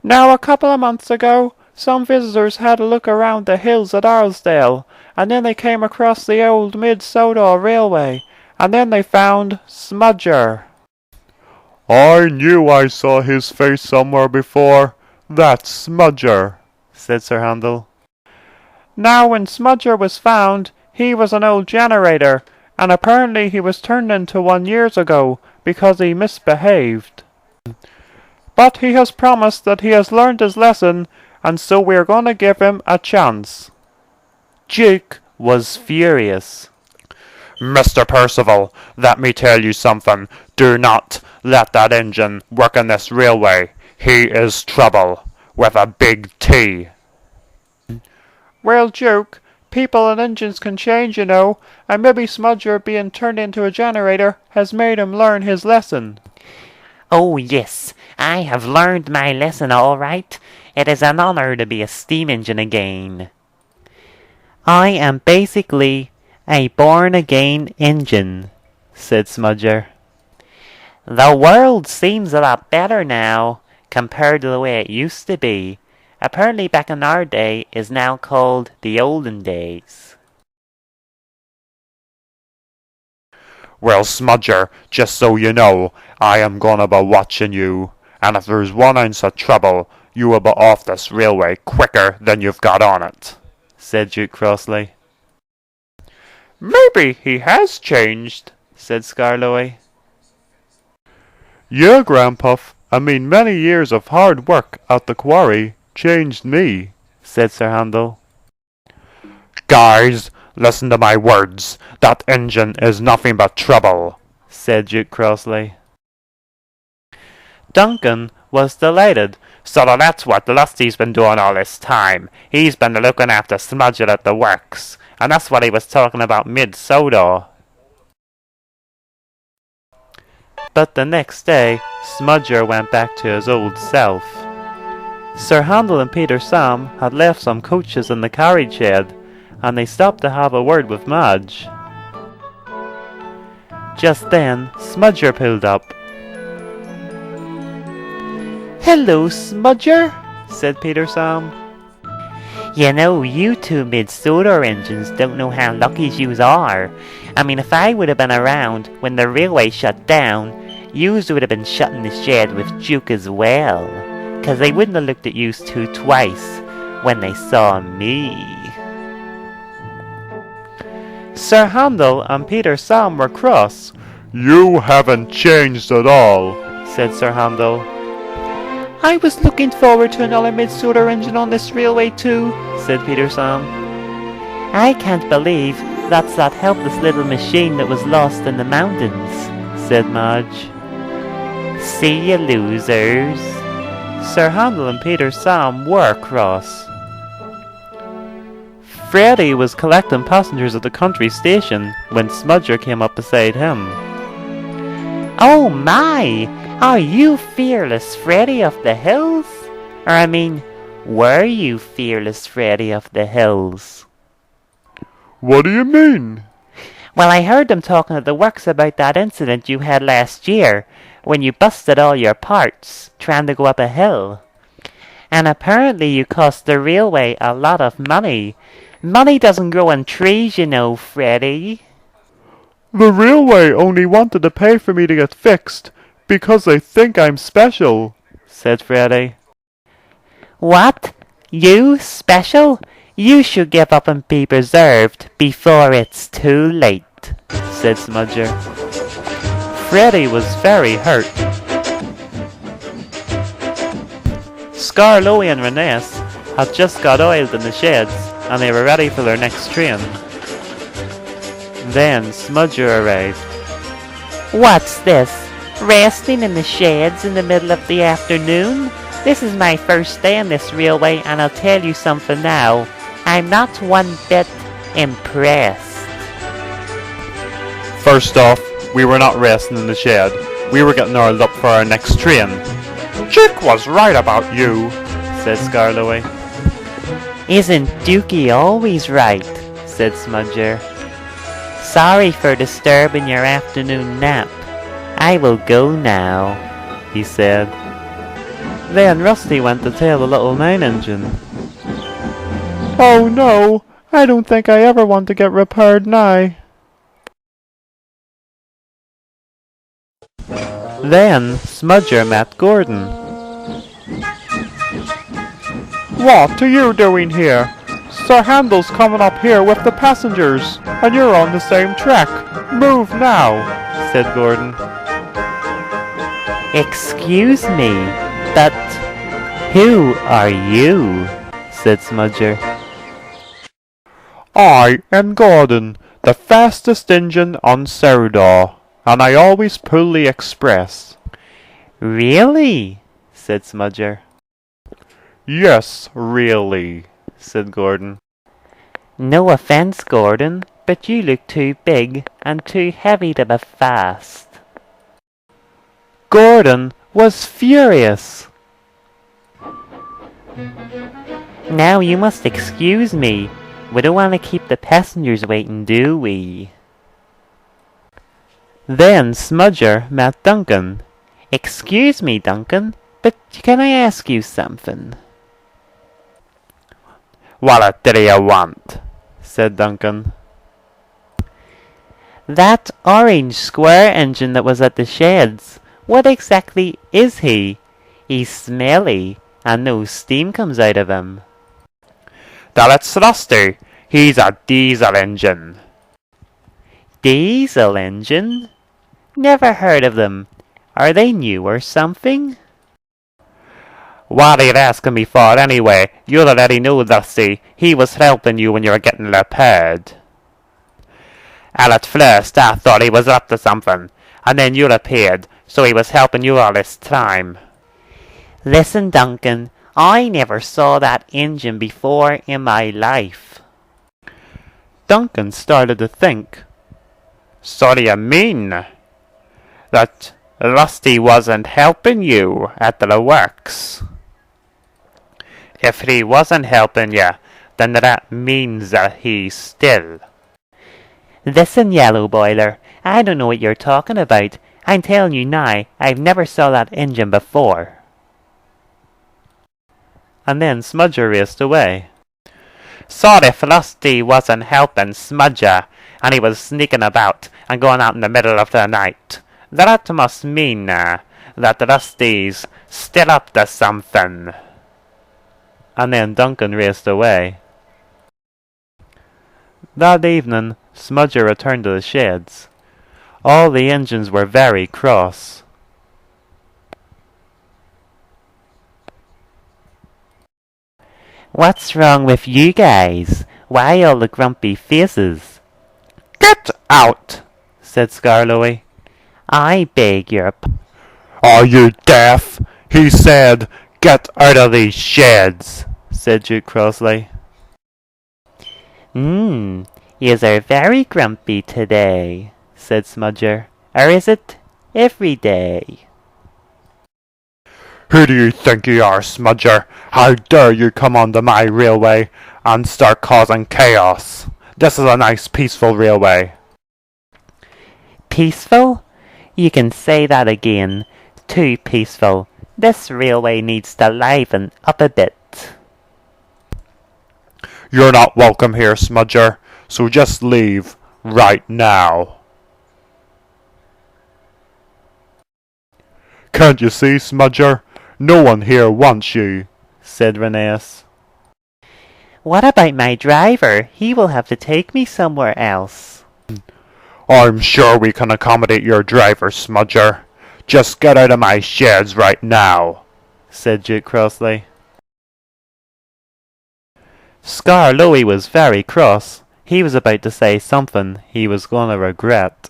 Now, a couple of months ago, some visitors had a look around the hills at Arlesdale, and then they came across the old Mid-Sodor Railway, and then they found Smudger. I knew I saw his face somewhere before. That's Smudger, said Sir Handel. Now, when Smudger was found, he was an old generator, and apparently he was turned into one years ago because he misbehaved. But he has promised that he has learned his lesson, and so we're going to give him a chance. Duke was furious. Mr. Percival, let me tell you something. Do not let that engine work on this railway. He is trouble, with a big T. Well, Duke, people and engines can change, you know, and maybe Smudger being turned into a generator has made him learn his lesson. Oh yes, I have learned my lesson all right. It is an honor to be a steam engine again. I am basically a born-again engine, said Smudger. The world seems a lot better now, compared to the way it used to be. Apparently back in our day is now called the olden days. Well, Smudger, just so you know, I am gonna be watching you, and if there's 1 ounce of trouble, you will be off this railway quicker than you've got on it, said Duke crossly. Maybe he has changed, said Skarloey. Yeah, Grandpuff, I mean many years of hard work at the quarry changed me, said Sir Handel. Guys, listen to my words. That engine is nothing but trouble, said Duke crossly. Duncan was delighted. So that's what Lusty's been doing all this time. He's been looking after Smudger at the works, and that's what he was talking about Mid-Sodor. But the next day, Smudger went back to his old self. Sir Handel and Peter Sam had left some coaches in the carriage shed, and they stopped to have a word with Madge. Just then, Smudger pulled up. Hello, Smudger, said Peter Sam. You know, you two Mid-Sodor engines don't know how lucky yous are. I mean, if I would have been around when the railway shut down, yous would have been shut in the shed with Duke as well. 'Cause they wouldn't have looked at yous two twice when they saw me. Sir Handel and Peter Sam were cross. You haven't changed at all, said Sir Handel. I was looking forward to another Mid-Sodor engine on this railway too, said Peter Sam. I can't believe that's that helpless little machine that was lost in the mountains, said Madge. See you losers. Sir Handel and Peter Sam were cross. Freddy was collecting passengers at the country station when Smudger came up beside him. Oh my! Are you Fearless Freddy of the Hills? Or I mean, were you Fearless Freddy of the Hills? What do you mean? Well, I heard them talking at the works about that incident you had last year, when you busted all your parts, trying to go up a hill. And apparently you cost the railway a lot of money. Money doesn't grow on trees, you know, Freddy. The railway only wanted to pay for me to get fixed, because they think I'm special, said Freddy. What? You special? You should give up and be preserved before it's too late, said Smudger. Freddy was very hurt. Skarloey and Reness had just got oiled in the sheds, and they were ready for their next train. Then Smudger arrived. What's this? Resting in the sheds in the middle of the afternoon? This is my first day on this railway, and I'll tell you something now. I'm not one bit impressed. First off, we were not resting in the shed. We were getting oiled up for our next train. Chick was right about you, said Skarloey. Isn't Dukey always right? Said Smudger. Sorry for disturbing your afternoon nap. I will go now, he said. Then Rusty went to tell the little main engine. Oh no, I don't think I ever want to get repaired now. Then Smudger met Gordon. What are you doing here? Sir Handel's coming up here with the passengers, and you're on the same track. Move now, said Gordon. Excuse me, but who are you? Said Smudger. I am Gordon, the fastest engine on Sodor, and I always pull the express. Really? Said Smudger. Yes, really, Said Gordon. No offense, Gordon, but you look too big and too heavy to be fast. Gordon was furious. Now you must excuse me. We don't want to keep the passengers waiting, do we? Then Smudger met Duncan. Excuse me, Duncan, but can I ask you something? What did you want? Said Duncan. That orange square engine that was at the sheds, what exactly is he? He's smelly, and no steam comes out of him. That's Rusty. He's a diesel engine. Diesel engine? Never heard of them. Are they new or something? What are you asking me for anyway? You already know Rusty. He was helping you when you were getting repaired. And at first I thought he was up to something, and then you appeared, so he was helping you all this time. Listen, Duncan, I never saw that engine before in my life. Duncan started to think. So do you mean that Rusty wasn't helping you at the works? If he wasn't helping you, then that means that he's still. Listen, Yellow Boiler, I don't know what you're talking about. I'm telling you now, I've never saw that engine before. And then Smudger raced away. So if Rusty wasn't helping Smudger, and he was sneaking about and going out in the middle of the night, that must mean that Rusty's still up to something. And then Duncan raced away. That evening, Smudger returned to the sheds. All the engines were very cross. What's wrong with you guys? Why all the grumpy faces? Get out, said Scarlowy. I beg your pardon. Are you deaf? He said, get out of these sheds, said Duke crossly. Yous are very grumpy today, said Smudger. Or is it every day? Who do you think you are, Smudger? How dare you come onto my railway and start causing chaos? This is a nice peaceful railway. Peaceful? You can say that again. Too peaceful. This railway needs to liven up a bit. You're not welcome here, Smudger, so just leave right now. Can't you see, Smudger? No one here wants you, said Rheneas. What about my driver? He will have to take me somewhere else. I'm sure we can accommodate your driver, Smudger. Just get out of my sheds right now, said Duke crossly. Scarlowy was very cross. He was about to say something he was going to regret.